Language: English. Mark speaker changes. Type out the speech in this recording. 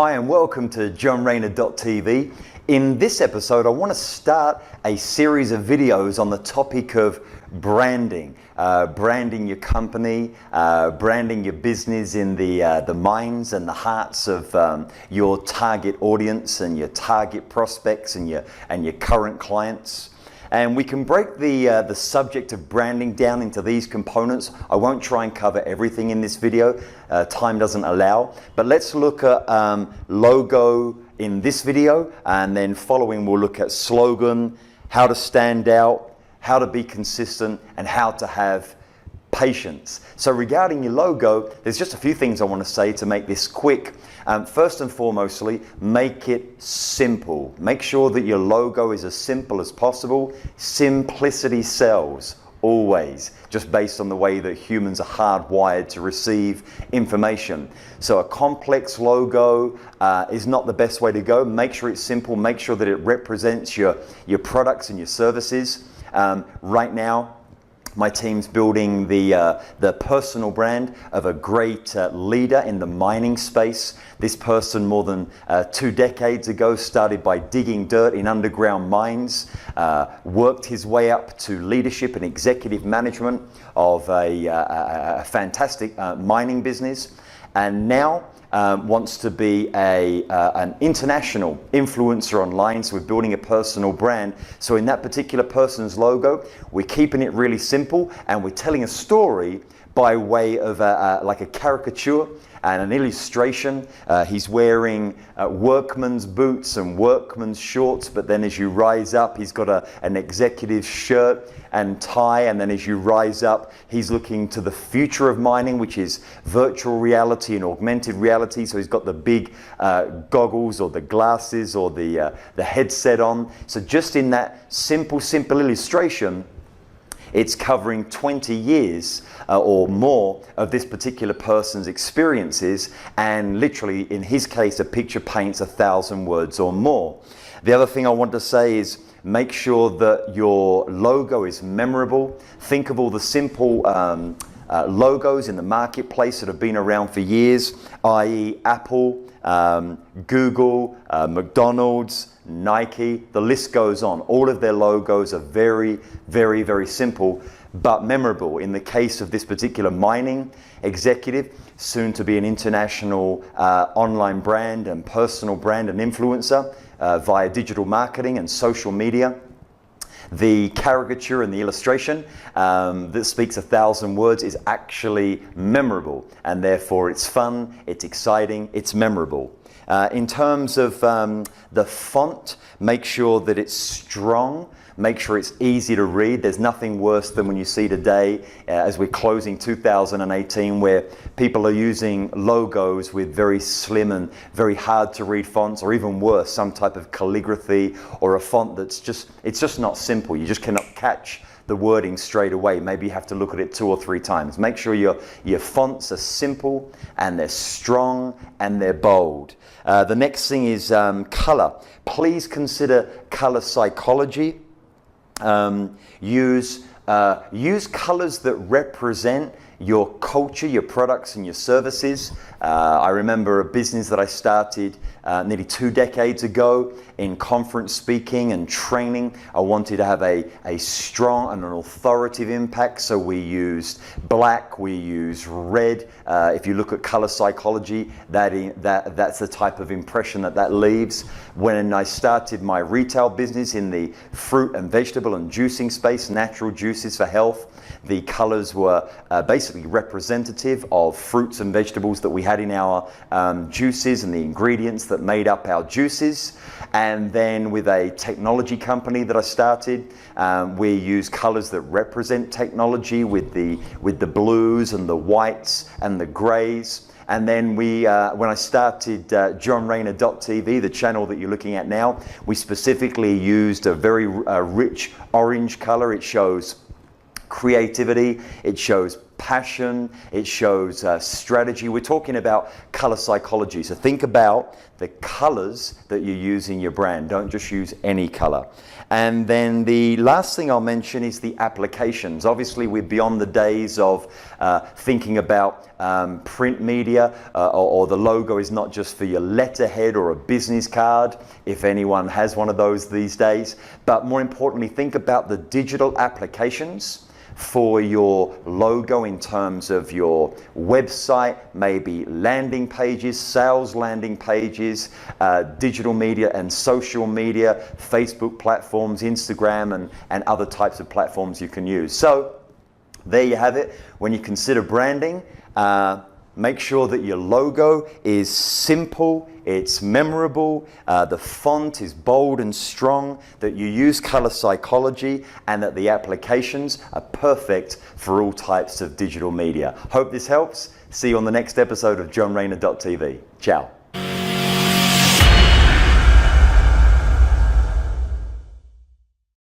Speaker 1: Hi and welcome to JohnRayner.tv. In this episode I want to start a series of videos on the topic of branding. Branding your company, branding your business in the minds and the hearts of your target audience and your target prospects and your current clients. And we can break the subject of branding down into these components. I won't try and cover everything in this video, time doesn't allow. But let's look at logo in this video, and then following we'll look at slogan, how to stand out, how to be consistent, and how to have patience. So regarding your logo, there's just a few things I want to say to make this quick. First and foremostly, make it simple. Make sure that your logo is as simple as possible. Simplicity sells, always, just based on the way that humans are hardwired to receive information. So a complex logo is not the best way to go. Make sure it's simple. Make sure that it represents your products and your services. Right now, my team's building the personal brand of a great leader in the mining space. This person more than 2 decades ago started by digging dirt in underground mines, worked his way up to leadership and executive management of a fantastic mining business, and now wants to be an international influencer online. So we're building a personal brand. So in that particular person's logo, we're keeping it really simple, and we're telling a story by way of like a caricature and an illustration. He's wearing workman's boots and workman's shorts, but then as you rise up, he's got an executive shirt and tie, and then as you rise up, he's looking to the future of mining, which is virtual reality and augmented reality. So he's got the big goggles or the glasses or the headset on. So just in that simple illustration, it's covering 20 years or more of this particular person's experiences, and literally, in his case, a picture paints 1,000 words or more. The other thing I want to say is make sure that your logo is memorable. Think of all the simple logos in the marketplace that have been around for years, i.e. Apple, Google, McDonald's, Nike, the list goes on. All of their logos are very, very, very simple but memorable. In the case of this particular mining executive, soon to be an international online brand and personal brand and influencer via digital marketing and social media, the caricature and the illustration that speaks 1,000 words is actually memorable, and therefore it's fun, it's exciting, it's memorable. In terms of the font, make sure that it's strong. Make sure it's easy to read. There's nothing worse than when you see today, as we're closing 2018, where people are using logos with very slim and very hard to read fonts, or even worse, some type of calligraphy or a font that's just not simple. You just cannot catch the wording straight away. Maybe you have to look at it 2 or 3 times. Make sure your fonts are simple and they're strong and they're bold. The next thing is color. Please consider color psychology. Use colors that represent your culture, your products and your services. I remember a business that I started nearly 2 decades ago in conference speaking and training. I wanted to have a strong and an authoritative impact, so we used black, we used red. If you look at color psychology, that's the type of impression that leaves. When I started my retail business in the fruit and vegetable and juicing space, natural juices for health, the colors were basically representative of fruits and vegetables that we had in our juices and the ingredients that made up our juices. And then with a technology company that I started, we use colors that represent technology with the blues and the whites and the grays. And then when I started JohnRayner.tv, the channel that you're looking at now, we specifically used a very rich orange color. It shows creativity, it shows passion, it shows strategy. We're talking about color psychology. So think about the colors that you use in your brand. Don't just use any color. And then the last thing I'll mention is the applications. Obviously, we're beyond the days of thinking about print media, or the logo is not just for your letterhead or a business card, if anyone has one of those these days. But more importantly, think about the digital applications for your logo in terms of your website, maybe landing pages, sales landing pages, digital media and social media, Facebook platforms, Instagram, and other types of platforms you can use. So there you have it. When you consider branding, make sure that your logo is simple, it's memorable, the font is bold and strong, that you use color psychology, and that the applications are perfect for all types of digital media. Hope this helps. See you on the next episode of JohnRayner.tv. Ciao.